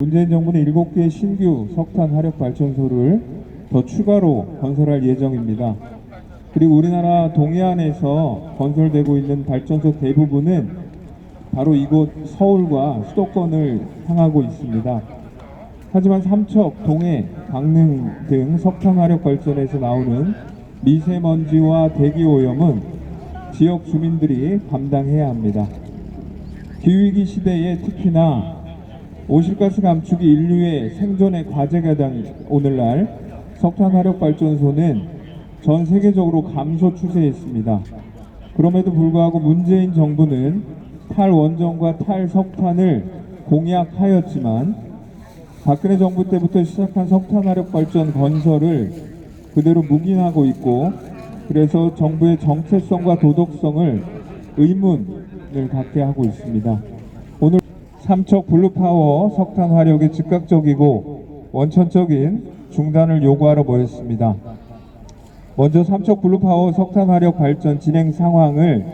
문재인 정부는 7개의 신규 석탄 화력 발전소를 더 추가로 건설할 예정입니다. 그리고 우리나라 동해안에서 건설되고 있는 발전소 대부분은 바로 이곳 서울과 수도권을 향하고 있습니다. 하지만 삼척, 동해, 강릉 등 석탄 화력 발전에서 나오는 미세먼지와 대기 오염은 지역 주민들이 감당해야 합니다. 기후위기 시대에 특히나 온실가스 감축이 인류의 생존의 과제가 된 오늘날 석탄 화력 발전소는 전 세계적으로 감소 추세였습니다. 그럼에도 불구하고 문재인 정부는 탈원전과 탈석탄을 공약하였지만 박근혜 정부 때부터 시작한 석탄 화력 발전 건설을 그대로 묵인하고 있고, 그래서 정부의 정체성과 도덕성을 의문을 갖게 하고 있습니다. 오늘 삼척 블루파워 석탄 화력의 즉각적이고 원천적인 중단을 요구하러 모였습니다. 먼저 삼척 블루파워 석탄 화력 발전 진행 상황을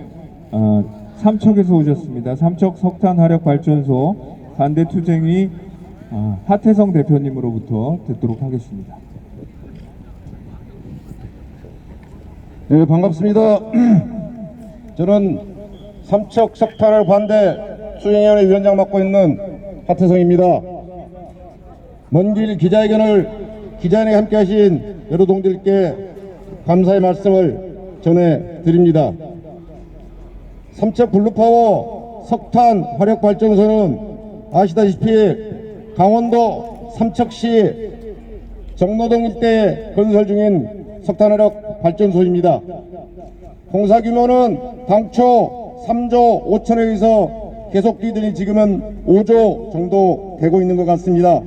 삼척에서 오셨습니다. 삼척 석탄 화력 발전소 반대투쟁위 하태성 대표님으로부터 듣도록 하겠습니다. 네, 반갑습니다. 저는 삼척 석탄화력 반대 수행위원회 위원장 맡고 있는 하태성입니다. 먼 길 기자회견에 함께 하신 여러 동지들께 감사의 말씀을 전해드립니다. 삼척 블루파워 석탄 화력 발전소는 아시다시피 강원도 삼척시 정노동 일대에 건설 중인 석탄화력 발전소입니다. 공사 규모는 당초 3조 5천억에서 계속 뛰더니 지금은 5조 정도 되고 있는 것 같습니다.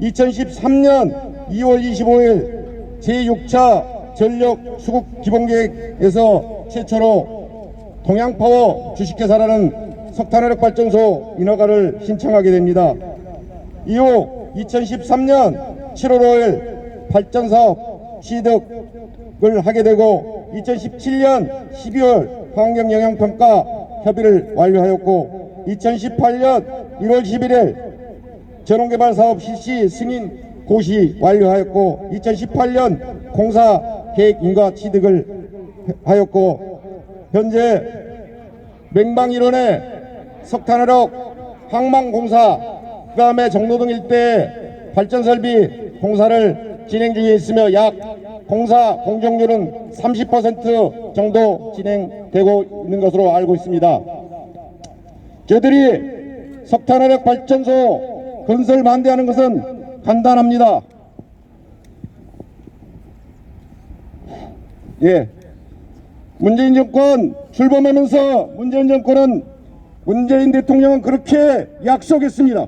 2013년 2월 25일 제6차 전력 수급 기본계획에서 최초로 동양파워 주식회사라는 석탄화력 발전소 인허가를 신청하게 됩니다. 이후 2013년 7월 5일 발전사업 취득을 하게 되고 2017년 12월 환경영향평가 협의를 완료하였고 2018년 1월 11일 전원개발사업 실시 승인 고시 완료하였고 2018년 공사 계획 인가 취득을 하였고 현재 맹방일원의 석탄화력 항만공사 그 다음에 정노동 일대 발전설비 공사를 진행 중에 있으며 약 공사 공정률은 30% 정도 진행되고 있는 것으로 알고 있습니다. 저희들이 석탄화력 발전소 건설 반대하는 것은 간단합니다. 문재인 정권 출범하면서 문재인 대통령은 그렇게 약속했습니다.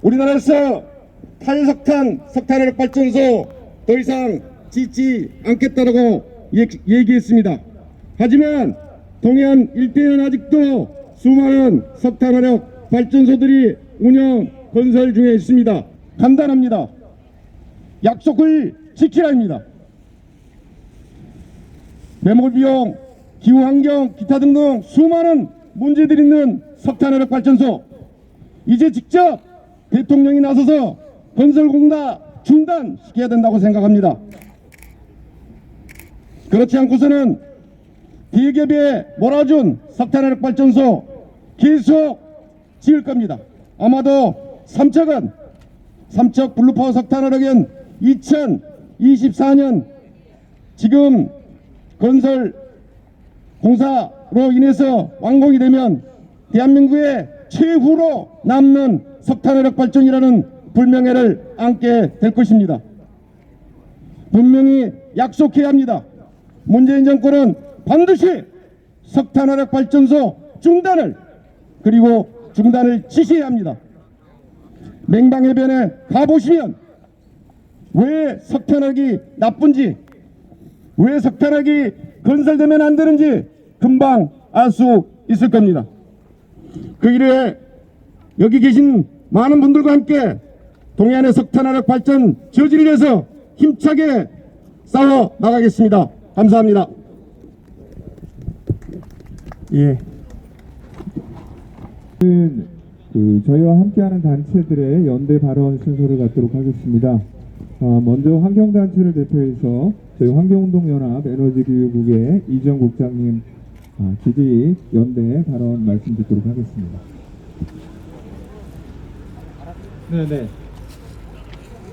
우리나라에서 석탄화력 발전소 더 이상 짓지 않겠다고 얘기했습니다. 하지만 동해안 일대에는 아직도 수많은 석탄화력 발전소들이 운영 건설 중에 있습니다. 간단합니다. 약속을 지켜야 합니다. 매몰비용, 기후환경, 기타 등등 수많은 문제들이 있는 석탄화력 발전소, 이제 직접 대통령이 나서서 건설 공사 중단시켜야 된다고 생각합니다. 그렇지 않고서는 대기업에 몰아준 석탄화력 발전소 계속 지을 겁니다. 아마도 삼척 블루파워 석탄화력은 2024년 지금 건설 공사로 인해서 완공이 되면 대한민국의 최후로 남는 석탄화력 발전이라는 불명예를 안게 될 것입니다. 분명히 약속해야 합니다. 문재인 정권은 반드시 석탄화력 발전소 중단을 지시해야 합니다. 맹방해변에 가보시면 왜 석탄화력이 나쁜지, 왜 석탄화력이 건설되면 안 되는지 금방 알 수 있을 겁니다. 그 일에 여기 계신 많은 분들과 함께 동해안의 석탄화력 발전 저지를 위해서 힘차게 싸워 나가겠습니다. 감사합니다. 저희와 함께하는 단체들의 연대 발언 순서를 갖도록 하겠습니다. 먼저 환경단체를 대표해서 저희 환경운동연합 에너지기후국의 이정 국장님 지지 연대 발언 말씀 듣도록 하겠습니다. 네네.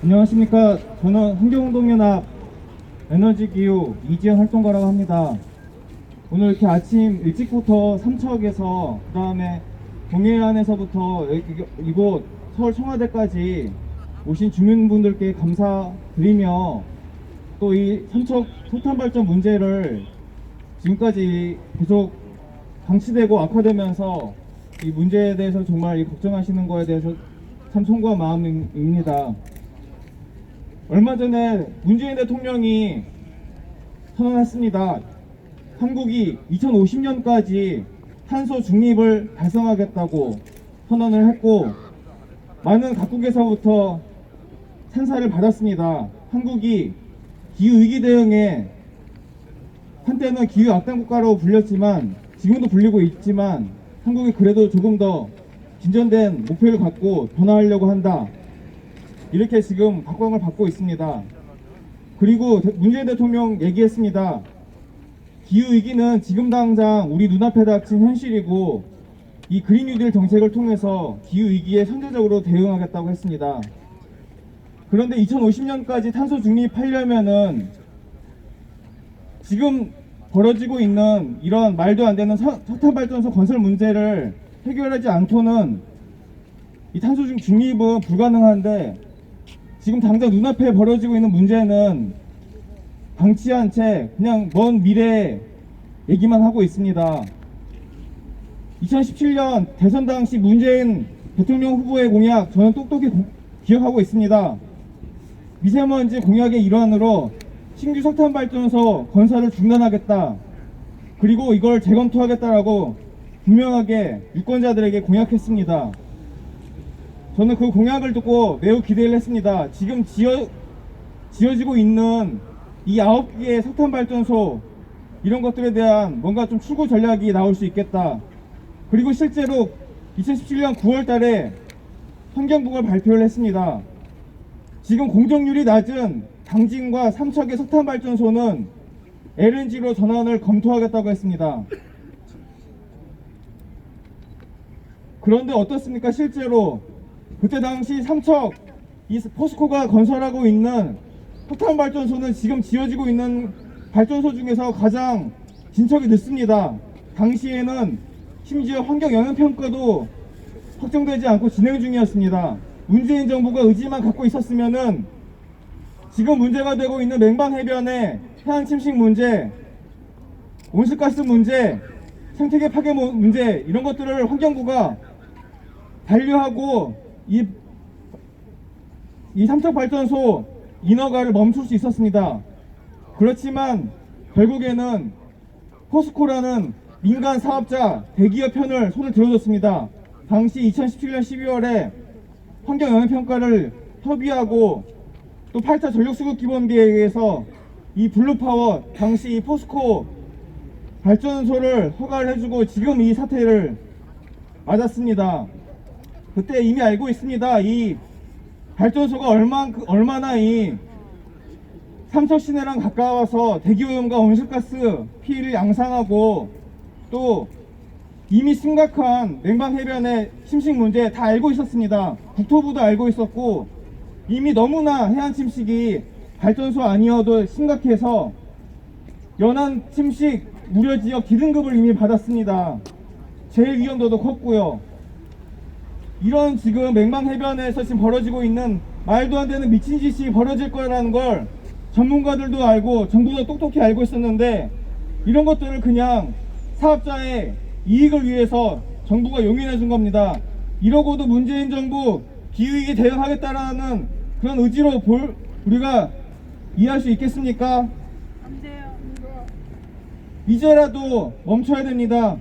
안녕하십니까. 저는 환경운동연합 에너지기후 이지영 활동가라고 합니다. 오늘 이렇게 아침 일찍부터 삼척에서 그 다음에 동해안에서부터 이곳 서울 청와대까지 오신 주민분들께 감사드리며 또 이 삼척 석탄발전 문제를 지금까지 계속 방치되고 악화되면서 이 문제에 대해서 정말 걱정하시는 거에 대해서 참 송구한 마음입니다. 얼마 전에 문재인 대통령이 선언했습니다. 한국이 2050년까지 탄소 중립을 달성하겠다고 선언을 했고 많은 각국에서부터 찬사를 받았습니다. 한국이 기후위기 대응에 한때는 기후 악당 국가로 불렸지만 지금도 불리고 있지만 한국이 그래도 조금 더 진전된 목표를 갖고 변화하려고 한다. 이렇게 지금 각광을 받고 있습니다. 그리고 문재인 대통령 얘기했습니다. 기후위기는 지금 당장 우리 눈앞에 닥친 현실이고 이 그린 뉴딜 정책을 통해서 기후위기에 선제적으로 대응하겠다고 했습니다. 그런데 2050년까지 탄소 중립하려면은 지금 벌어지고 있는 이런 말도 안 되는 석탄발전소 건설 문제를 해결하지 않고는 이 탄소 중립은 불가능한데 지금 당장 눈앞에 벌어지고 있는 문제는 방치한 채 그냥 먼 미래 얘기만 하고 있습니다. 2017년 대선 당시 문재인 대통령 후보의 공약 저는 똑똑히 기억하고 있습니다. 미세먼지 공약의 일환으로 신규 석탄발전소 건설을 중단하겠다. 그리고 이걸 재검토하겠다라고 분명하게 유권자들에게 공약했습니다. 저는 그 공약을 듣고 매우 기대를 했습니다. 지금 지어지고 있는 이 9개의 석탄발전소 이런 것들에 대한 뭔가 좀 출구 전략이 나올 수 있겠다. 그리고 실제로 2017년 9월 달에 환경부가 발표를 했습니다. 지금 공정률이 낮은 당진과 삼척의 석탄발전소는 LNG로 전환을 검토하겠다고 했습니다. 그런데 어떻습니까? 실제로 그때 당시 삼척 이 포스코가 건설하고 있는 석탄발전소는 지금 지어지고 있는 발전소 중에서 가장 진척이 늦습니다. 당시에는 심지어 환경영향평가도 확정되지 않고 진행 중이었습니다. 문재인 정부가 의지만 갖고 있었으면은 지금 문제가 되고 있는 맹방해변의 해안 침식 문제, 온실가스 문제, 생태계 파괴 문제 이런 것들을 환경부가 반려하고 이 삼척발전소 인허가를 멈출 수 있었습니다. 그렇지만 결국에는 포스코라는 민간 사업자 대기업 편을 손을 들어줬습니다. 당시 2017년 12월에 환경영향평가를 협의하고 또 8차 전력수급기본계획에서 이 블루파워 당시 이 포스코 발전소를 허가를 해주고 지금 이 사태를 맞았습니다. 그때 이미 알고 있습니다. 이 발전소가 얼마나 이 삼척 시내랑 가까워서 대기오염과 온실가스 피해를 양상하고 또 이미 심각한 냉방해변의 침식 문제 다 알고 있었습니다. 국토부도 알고 있었고 이미 너무나 해안 침식이 발전소 아니어도 심각해서 연안 침식 우려지역 D등급을 이미 받았습니다. 재위험도도 컸고요. 이런 지금 맹방해변에서 지금 벌어지고 있는 말도 안 되는 미친 짓이 벌어질 거라는 걸 전문가들도 알고 정부도 똑똑히 알고 있었는데 이런 것들을 그냥 사업자의 이익을 위해서 정부가 용인해 준 겁니다. 이러고도 문재인 정부 기후위기 대응하겠다라는 그런 의지로 우리가 이해할 수 있겠습니까? 안 돼요. 이제라도 멈춰야 됩니다.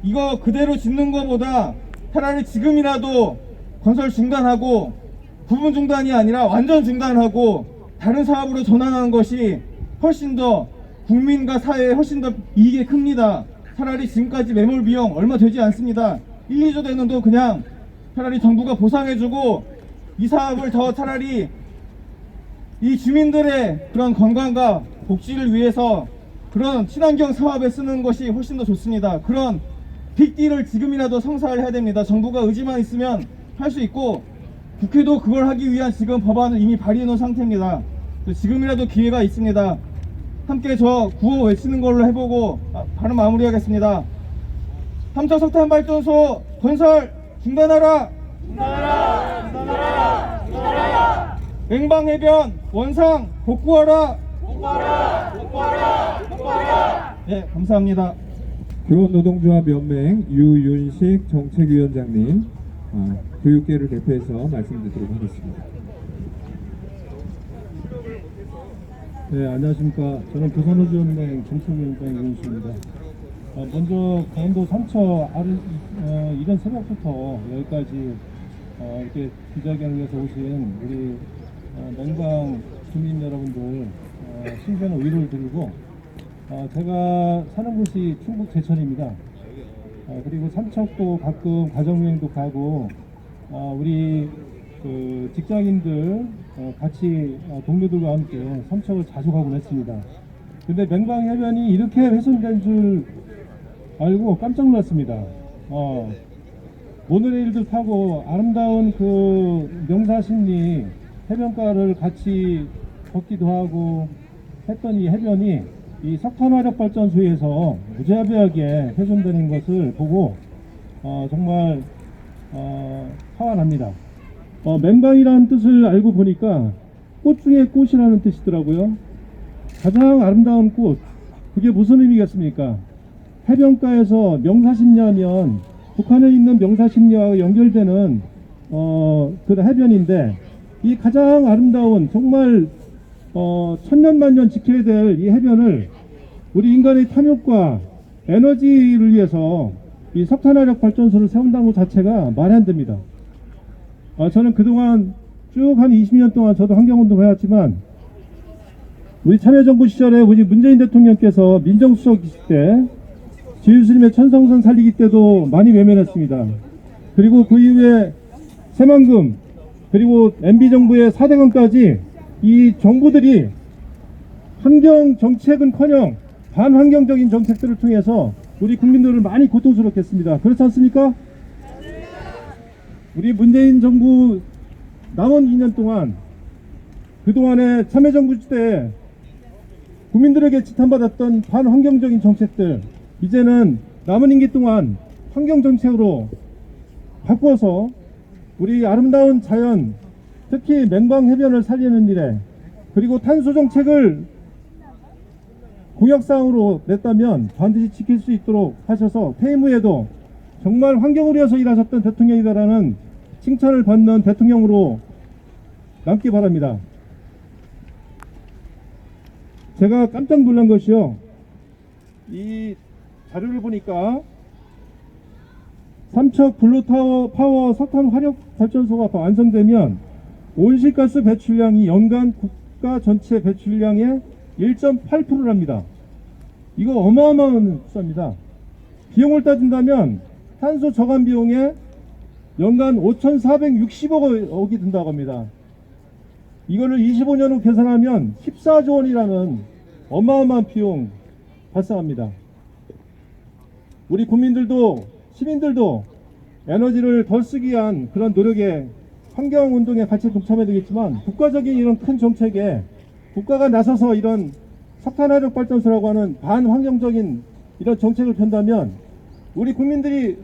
이거 그대로 짓는 것보다 차라리 지금이라도 건설 중단하고 부분 중단이 아니라 완전 중단하고 다른 사업으로 전환하는 것이 훨씬 더 국민과 사회에 훨씬 더 이익이 큽니다. 차라리 지금까지 매몰 비용 얼마 되지 않습니다. 1, 2조 되는 돈 그냥 차라리 정부가 보상해주고 이 사업을 더 차라리 이 주민들의 그런 건강과 복지를 위해서 그런 친환경 사업에 쓰는 것이 훨씬 더 좋습니다. 그런 빅딜을 지금이라도 성사를 해야 됩니다. 정부가 의지만 있으면 할 수 있고 국회도 그걸 하기 위한 지금 법안을 이미 발의해 놓은 상태입니다. 지금이라도 기회가 있습니다. 함께 저 구호 외치는 걸로 해보고 발언 마무리하겠습니다. 삼척 석탄 발전소 건설 중단하라! 중단하라! 중단하라! 중단하라! 맹방 해변 원상 복구하라! 복구하라! 복구하라! 복구하라! 네, 감사합니다. 교원노동조합 연맹 유윤식 정책위원장님, 교육계를 대표해서 말씀드리도록 하겠습니다. 네, 안녕하십니까. 저는 교사노조연맹 정책위원장 이윤수입니다. 먼저 강원도 삼척 이른 새벽부터 여기까지 이렇게 기자회견을 위해서 오신 우리 맹방 주민 여러분들 신선한 위로를 드리고, 제가 사는 곳이 충북 제천입니다. 그리고 삼척도 가끔 가정여행도 가고, 우리 그 직장인들 같이 동료들과 함께 삼척을 자주 가곤 했습니다. 근데 맹방 해변이 이렇게 훼손된 줄 알고 깜짝 놀랐습니다. 모노레일도 타고 아름다운 그 명사십리 해변가를 같이 걷기도 하고 했던 이 해변이 이 석탄화력발전소에서 무자비하게 훼손되는 것을 보고 정말 화가 납니다. 맹방이라는 뜻을 알고 보니까 꽃 중에 꽃이라는 뜻이더라고요. 가장 아름다운 꽃, 그게 무슨 의미겠습니까? 해변가에서 명사십리하면 북한에 있는 명사십리와 연결되는 그 해변인데, 이 가장 아름다운 정말 천년만년 지켜야 될 이 해변을 우리 인간의 탐욕과 에너지를 위해서 이 석탄화력 발전소를 세운다는 것 자체가 말이 안 됩니다. 저는 그동안 쭉 한 20년 동안 저도 환경운동을 해왔지만, 우리 참여정부 시절에 우리 문재인 대통령께서 민정수석이실 때 지유스님의 천성선 살리기 때도 많이 외면했습니다. 그리고 그 이후에 새만금, 그리고 MB정부의 4대강까지 이 정부들이 환경정책은커녕 반환경적인 정책들을 통해서 우리 국민들을 많이 고통스럽게 했습니다. 그렇지 않습니까? 우리 문재인 정부 남은 2년 동안, 그동안에 참여정부 때 국민들에게 지탄받았던 반환경적인 정책들, 이제는 남은 임기 동안 환경정책으로 바꿔서 우리 아름다운 자연, 특히 맹방 해변을 살리는 일에, 그리고 탄소정책을 공약사항으로 냈다면 반드시 지킬 수 있도록 하셔서 퇴임 후에도 정말 환경을 위해서 일하셨던 대통령이다라는 칭찬을 받는 대통령으로 남기 바랍니다. 제가 깜짝 놀란 것이요, 이 자료를 보니까 삼척 블루파워 석탄 화력 발전소가 완성되면 온실가스 배출량이 연간 국가 전체 배출량의 1.8%랍니다. 이거 어마어마한 숫자입니다. 비용을 따진다면 탄소 저감 비용에 연간 5,460억이 든다고 합니다. 이거를 25년 후 계산하면 14조 원이라는 어마어마한 비용 발생합니다. 우리 국민들도, 시민들도 에너지를 덜 쓰기 위한 그런 노력에, 환경운동에 같이 동참해야 되겠지만, 국가적인 이런 큰 정책에 국가가 나서서 이런 석탄화력 발전소라고 하는 반환경적인 이런 정책을 편다면 우리 국민들이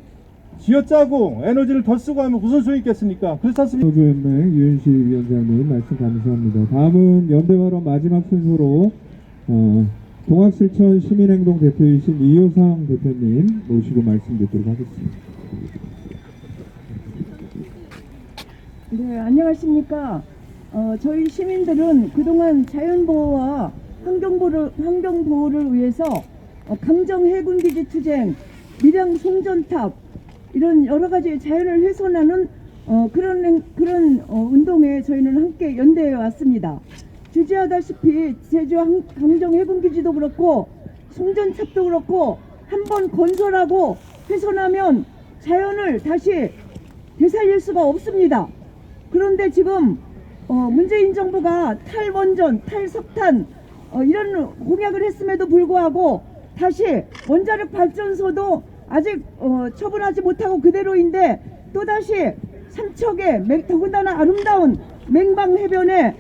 쥐어짜고 에너지를 덜 쓰고 하면 무슨 소용이 있겠습니까? 그렇지 않습니까? 노조연맹 유윤식 위원장님 말씀 감사합니다. 다음은 연대발언 마지막 순서로 동학실천 시민행동 대표이신 이효상 대표님 모시고 말씀 듣도록 하겠습니다. 네, 안녕하십니까. 저희 시민들은 그동안 자연보호와 환경보호를 위해서 강정해군기지 투쟁, 밀양 송전탑, 이런 여러가지 자연을 훼손하는 그런 운동에 저희는 함께 연대해 왔습니다. 주지하다시피 제주 강정해군기지도 그렇고 송전탑도 그렇고 한번 건설하고 훼손하면 자연을 다시 되살릴 수가 없습니다. 그런데 지금 문재인 정부가 탈원전, 탈석탄 이런 공약을 했음에도 불구하고 다시 원자력 발전소도 아직 처분하지 못하고 그대로인데 또다시 삼척에 더군다나 아름다운 맹방해변에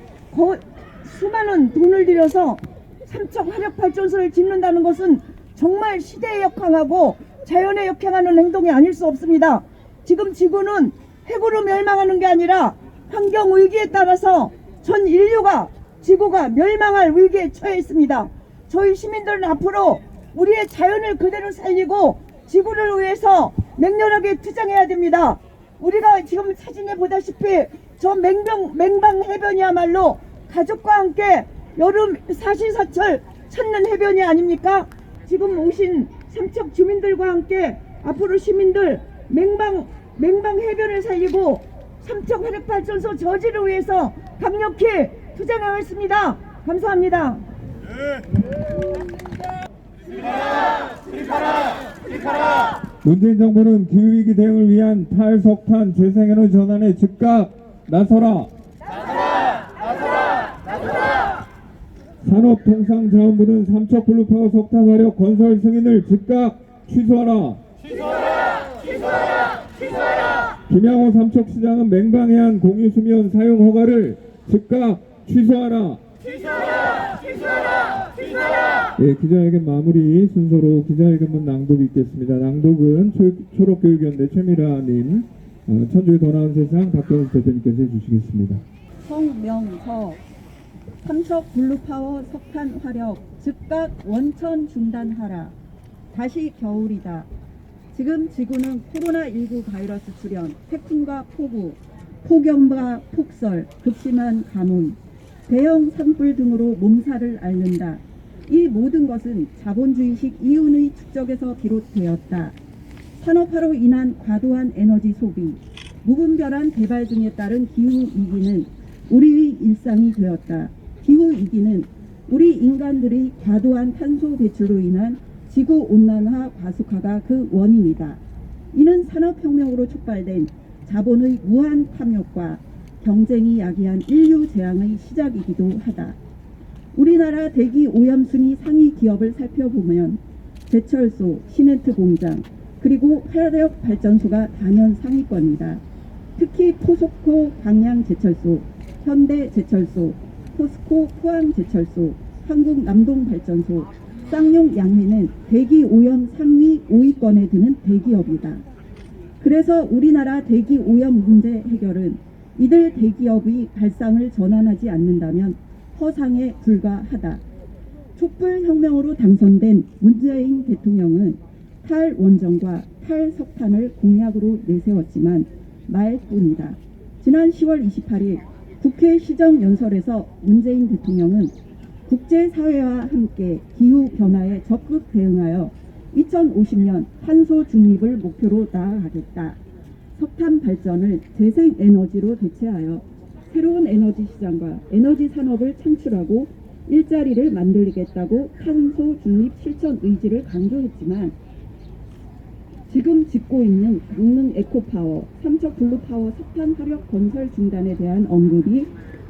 수많은 돈을 들여서 삼척 화력발전소를 짓는다는 것은 정말 시대에 역행하고 자연에 역행하는 행동이 아닐 수 없습니다. 지금 지구는 핵으로 멸망하는 게 아니라 환경위기에 따라서 전 인류가 지구가 멸망할 위기에 처해 있습니다. 저희 시민들은 앞으로 우리의 자연을 그대로 살리고 지구를 위해서 맹렬하게 투쟁해야 됩니다. 우리가 지금 사진에 보다시피 저 맹방 해변이야말로 가족과 함께 여름 사시사철 찾는 해변이 아닙니까? 지금 오신 삼척 주민들과 함께 앞으로 시민들 맹방 해변을 살리고 삼척 화력발전소 저지를 위해서 강력히 투쟁하겠습니다. 감사합니다. 문재인 정부는 기후위기 대응을 위한 탈석탄 재생에너지 전환에 즉각 나서라. 산업통상자원부는 삼척 블루파워 석탄 화력 건설 승인을 즉각 취소하라. 김양호 삼척시장은 맹방해안 공유수면 사용 허가를 즉각 취소하라. 예, 기자회견 마무리 순서로 기자회견문 낭독이 있겠습니다. 낭독은 초록교육연대 최미라님, 천주의 더 나은 세상 박경수 대표님께서 해주시겠습니다. 성명서 삼척 블루파워 석탄 화력 즉각 원천 중단하라. 다시 겨울이다. 지금 지구는 코로나19 바이러스 출현, 태풍과 폭우, 폭염과 폭설, 극심한 가뭄, 대형 산불 등으로 몸살을 앓는다. 이 모든 것은 자본주의식 이윤의 축적에서 비롯되었다. 산업화로 인한 과도한 에너지 소비, 무분별한 개발 등에 따른 기후위기는 우리의 일상이 되었다. 기후위기는 우리 인간들의 과도한 탄소 배출로 인한 지구온난화 과속화가 그 원인이다. 이는 산업혁명으로 촉발된 자본의 무한 탐욕과 경쟁이 야기한 인류 재앙의 시작이기도 하다. 우리나라 대기 오염순위 상위 기업을 살펴보면 제철소, 시멘트 공장, 그리고 화력 발전소가 단연 상위권이다. 특히 포스코 광양제철소, 현대제철소, 포스코 포항제철소, 한국남동발전소, 쌍용 양회는 대기 오염 상위 5위권에 드는 대기업이다. 그래서 우리나라 대기 오염 문제 해결은 이들 대기업의 발상을 전환하지 않는다면 허상에 불과하다. 촛불혁명으로 당선된 문재인 대통령은 탈원전과 탈석탄을 공약으로 내세웠지만 말뿐이다. 지난 10월 28일 국회 시정연설에서 문재인 대통령은 국제사회와 함께 기후변화에 적극 대응하여 2050년 탄소 중립을 목표로 나아가겠다. 석탄 발전을 재생에너지로 대체하여 새로운 에너지 시장과 에너지 산업을 창출하고 일자리를 만들겠다고 탄소 중립 실천 의지를 강조했지만 지금 짓고 있는 강릉 에코파워, 삼척 블루파워 석탄 화력 건설 중단에 대한 언급이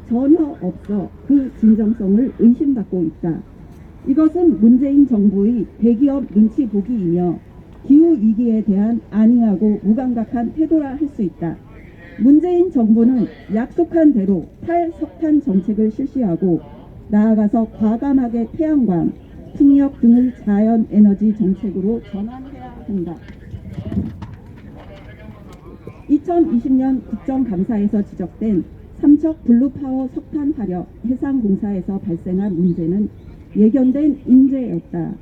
전혀 없어 그 진정성을 의심받고 있다. 이것은 문재인 정부의 대기업 눈치 보기이며 기후위기에 대한 안이하고 무감각한 태도라 할 수 있다. 문재인 정부는 약속한 대로 탈석탄 정책을 실시하고 나아가서 과감하게 태양광, 풍력 등의 자연 에너지 정책으로 전환해야 한다. 2020년 국정감사에서 지적된 삼척 블루파워 석탄 화력 해상공사에서 발생한 문제는 예견된 인재였다.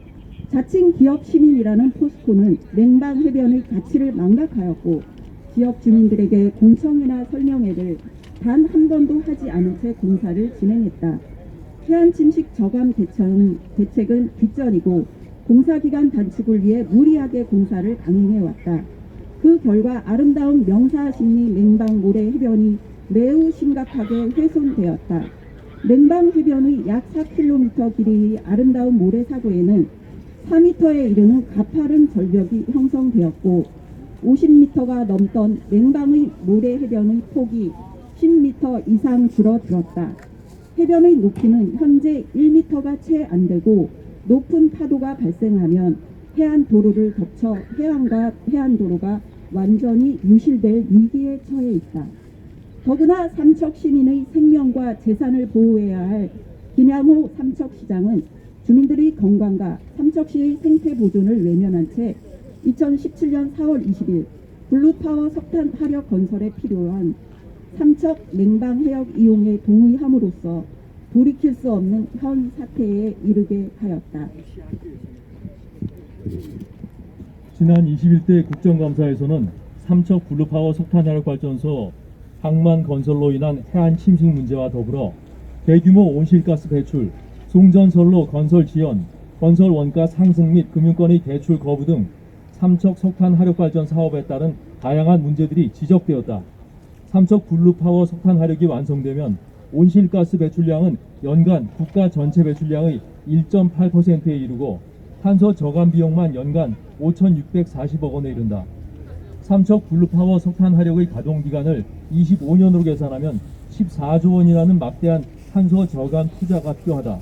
자칭 기업 시민이라는 포스코는 맹방 해변의 가치를 망각하였고 지역 주민들에게 공청회나 설명회를 단 한 번도 하지 않은 채 공사를 진행했다. 해안 침식 저감 대책은 뒷전이고 공사기간 단축을 위해 무리하게 공사를 강행해왔다. 그 결과 아름다운 명사십리 맹방 모래 해변이 매우 심각하게 훼손되었다. 맹방 해변의 약 4km 길이의 아름다운 모래사고에는 4m에 이르는 가파른 절벽이 형성되었고 50m가 넘던 냉방의 모래 해변의 폭이 10m 이상 줄어들었다. 해변의 높이는 현재 1m가 채 안 되고 높은 파도가 발생하면 해안 도로를 덮쳐 해안과 해안도로가 완전히 유실될 위기에 처해 있다. 더구나 삼척 시민의 생명과 재산을 보호해야 할 김양호 삼척시장은 주민들의 건강과 삼척시의 생태 보존을 외면한 채 2017년 4월 20일 블루파워 석탄 화력 건설에 필요한 삼척 냉방 해역 이용에 동의함으로써 돌이킬 수 없는 현 사태에 이르게 하였다. 지난 21대 국정감사에서는 삼척 블루파워 석탄화력발전소 항만 건설로 인한 해안 침식 문제와 더불어 대규모 온실가스 배출, 송전선로 건설 지연, 건설 원가 상승 및 금융권의 대출 거부 등 삼척 석탄화력발전 사업에 따른 다양한 문제들이 지적되었다. 삼척 블루파워 석탄화력이 완성되면 온실가스 배출량은 연간 국가 전체 배출량의 1.8%에 이르고 탄소 저감 비용만 연간 5,640억 원에 이른다. 삼척 블루파워 석탄화력의 가동기간을 25년으로 계산하면 14조 원이라는 막대한 탄소 저감 투자가 필요하다.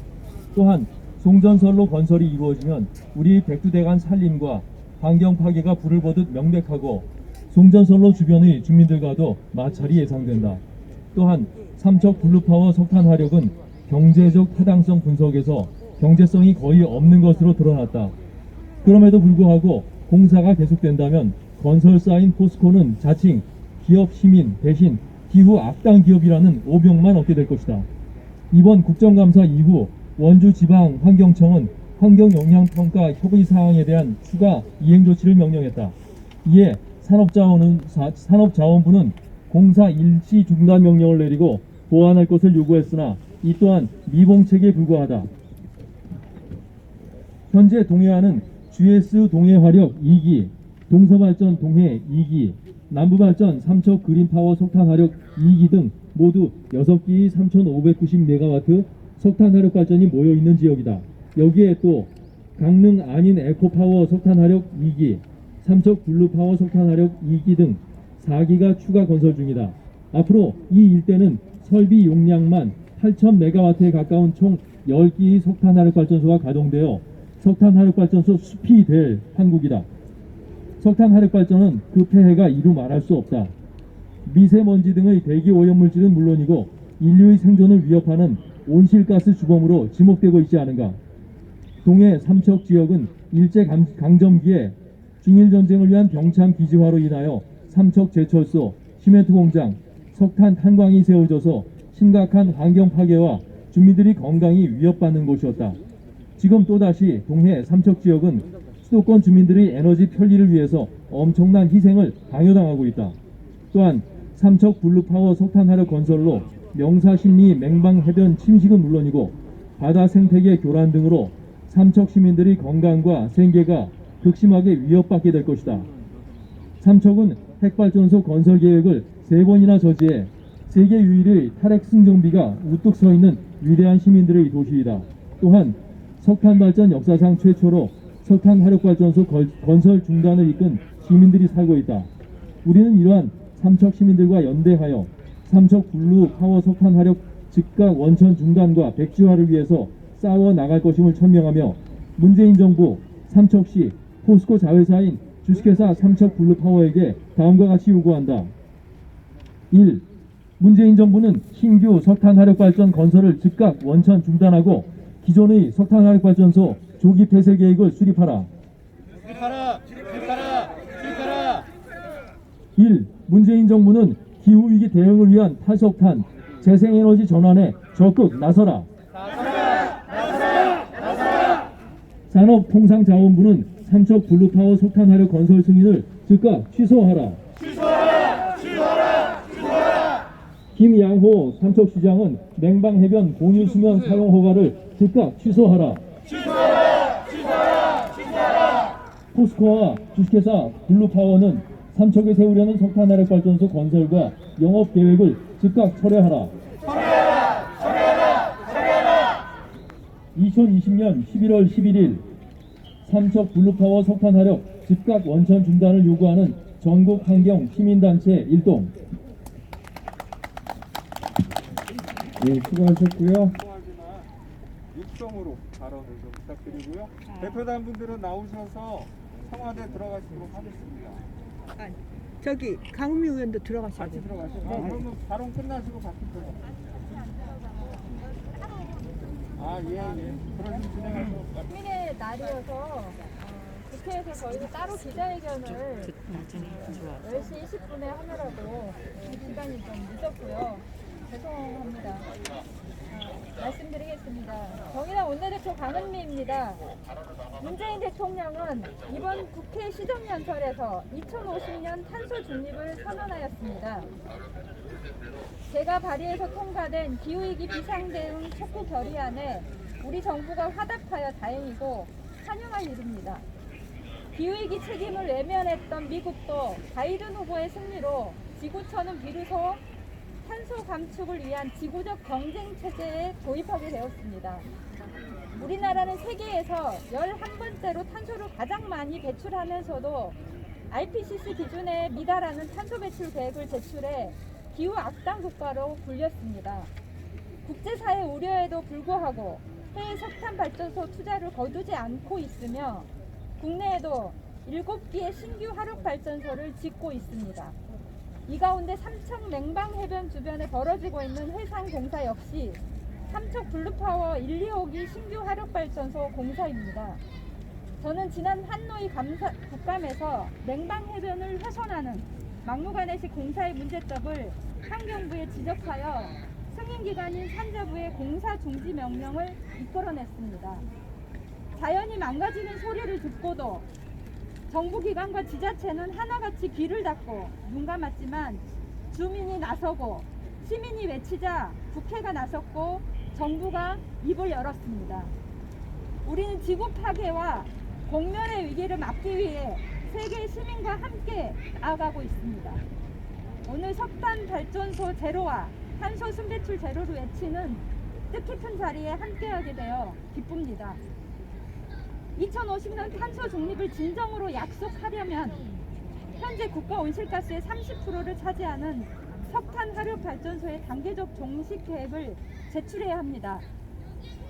또한 송전선로 건설이 이루어지면 우리 백두대간 산림과 환경 파괴가 불을 보듯 명백하고 송전선로 주변의 주민들과도 마찰이 예상된다. 또한 삼척 블루파워 석탄화력은 경제적 타당성 분석에서 경제성이 거의 없는 것으로 드러났다. 그럼에도 불구하고 공사가 계속된다면 건설사인 포스코는 자칭 기업 시민 대신 기후 악당 기업이라는 오명만 얻게 될 것이다. 이번 국정감사 이후 원주지방환경청은 환경영향평가 협의사항에 대한 추가 이행조치를 명령했다. 이에 산업자원부는 공사 일시 중단 명령을 내리고 보완할 것을 요구했으나 이 또한 미봉책에 불과하다. 현재 동해안은 GS 동해화력 2기, 동서발전 동해 2기, 남부발전 삼척 그린파워 석탄화력 2기 등 모두 6기의 3,590메가와트 석탄화력 발전이 모여있는 지역이다. 여기에 또 강릉 안인 에코파워 석탄화력 2기, 삼척 블루파워 석탄화력 2기 등 4기가 추가 건설 중이다. 앞으로 이 일대는 설비 용량만 8,000메가와트에 가까운 총 10기의 석탄화력 발전소가 가동되어 석탄화력 발전소 숲이 될 한국이다. 석탄화력 발전은 그 폐해가 이루 말할 수 없다. 미세먼지 등의 대기 오염물질은 물론이고 인류의 생존을 위협하는 온실가스 주범으로 지목되고 있지 않은가. 동해 삼척 지역은 일제강점기에 중일전쟁을 위한 병참 기지화로 인하여 삼척 제철소, 시멘트 공장, 석탄 탄광이 세워져서 심각한 환경 파괴와 주민들이 건강이 위협받는 곳이었다. 지금 또다시 동해 삼척 지역은 수도권 주민들의 에너지 편리를 위해서 엄청난 희생을 강요당하고 있다. 또한 삼척 블루파워 석탄화력 건설로 명사심리 맹방 해변 침식은 물론이고 바다 생태계 교란 등으로 삼척 시민들의 건강과 생계가 극심하게 위협받게 될 것이다. 삼척은 핵발전소 건설 계획을 3번이나 저지해 세계 유일의 탈핵 승정비가 우뚝 서 있는 위대한 시민들의 도시이다. 또한 석탄발전 역사상 최초로 석탄화력발전소 건설 중단을 이끈 시민들이 살고 있다. 우리는 이러한 삼척 시민들과 연대하여 삼척 블루 파워 석탄화력 즉각 원천 중단과 백지화를 위해서 싸워 나갈 것임을 천명하며 문재인 정부, 삼척시, 포스코 자회사인 주식회사 삼척 블루 파워에게 다음과 같이 요구한다. 1. 문재인 정부는 신규 석탄화력발전 건설을 즉각 원천 중단하고 기존의 석탄화력발전소 조기 폐쇄 계획을 수립하라. 1. 문재인 정부는 기후위기 대응을 위한 탈석탄, 재생에너지 전환에 적극 나서라. 산업통상자원부는 삼척 블루파워 석탄화력 건설 승인을 즉각 취소하라. 김양호 삼척시장은 냉방해변 공유수면 사용 허가를 즉각 취소하라. 포스코와 주식회사 블루파워는 삼척에 세우려는 석탄화력 발전소 건설과 영업 계획을 즉각 철회하라. 2020년 11월 11일 삼척 블루파워 석탄화력 즉각 원천 중단을 요구하는 전국환경 시민단체 일동. 네, 수고하셨고요. 육성으로 발언을 좀 부탁드리고요. 대표단 분들은 나오셔서 청와대 들어가시도록 하겠습니다. 저기 강은미 의원도 들어가셔야 같이 돼요. 들어가시죠. 그러면 발언 끝나시고 같이 들어가세요. 예. 그러시면 진행하세요. 국민의 날이어서 국회에서 저희가 따로 기자회견을 10시 20분에 하느라고 시간이 좀 늦었고요. 죄송합니다. 말씀드리겠습니다. 정의당 원내대표 강은미입니다. 문재인 대통령은 이번 국회 시정연설에서 2050년 탄소 중립을 선언하였습니다. 제가 발의해서 통과된 기후위기 비상대응 촉구 결의안에 우리 정부가 화답하여 다행이고 환영할 일입니다. 기후위기 책임을 외면했던 미국도 바이든 후보의 승리로 지구촌은 비로소 탄소 감축을 위한 지구적 경쟁 체제에 도입하게 되었습니다. 우리나라는 세계에서 11번째로 탄소를 가장 많이 배출하면서도 IPCC 기준에 미달하는 탄소 배출 계획을 제출해 기후 악당 국가로 불렸습니다. 국제사회 우려에도 불구하고 해외 석탄 발전소 투자를 거두지 않고 있으며 국내에도 7기의 신규 화력 발전소를 짓고 있습니다. 이 가운데 삼척 냉방해변 주변에 벌어지고 있는 해상 공사 역시 삼척 블루파워 1, 2호기 신규 화력발전소 공사입니다. 저는 지난 한노이 국감에서 냉방해변을 훼손하는 막무가내식 공사의 문제점을 환경부에 지적하여 승인기관인 산자부의 공사 중지 명령을 이끌어냈습니다. 자연이 망가지는 소리를 듣고도 정부 기관과 지자체는 하나같이 귀를 닫고 눈 감았지만 주민이 나서고 시민이 외치자 국회가 나섰고 정부가 입을 열었습니다. 우리는 지구 파괴와 공멸의 위기를 막기 위해 세계 시민과 함께 나아가고 있습니다. 오늘 석탄 발전소 제로와 탄소 순배출 제로를 외치는 뜻깊은 자리에 함께하게 되어 기쁩니다. 2050년 탄소 중립을 진정으로 약속하려면 현재 국가 온실가스의 30%를 차지하는 석탄 화력 발전소의 단계적 종식 계획을 제출해야 합니다.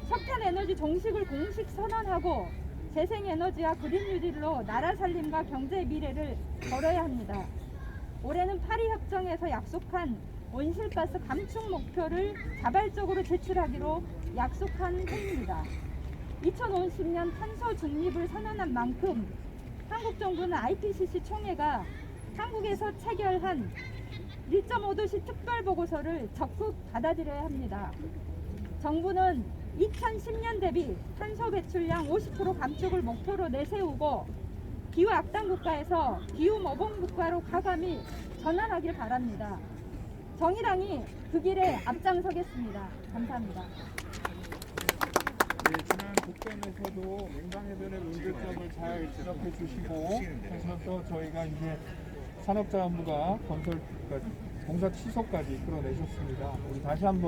석탄 에너지 종식을 공식 선언하고 재생에너지와 그린 뉴딜로 나라 살림과 경제의 미래를 걸어야 합니다. 올해는 파리 협정에서 약속한 온실가스 감축 목표를 자발적으로 제출하기로 약속한 해입니다. 2050년 탄소 중립을 선언한 만큼 한국 정부는 IPCC 총회가 한국에서 체결한 1.5도시 특별보고서를 적극 받아들여야 합니다. 정부는 2010년 대비 탄소 배출량 50% 감축을 목표로 내세우고 기후 악당 국가에서 기후 모범 국가로 과감히 전환하길 바랍니다. 정의당이 그 길에 앞장서겠습니다. 감사합니다. 네, 지난 국감에서도 냉방해변의 문제점을 잘 지적해 주시고 그래서 저희가 이제 산업자원부가 공사 취소까지 이끌어내셨습니다. 우리 다시 한번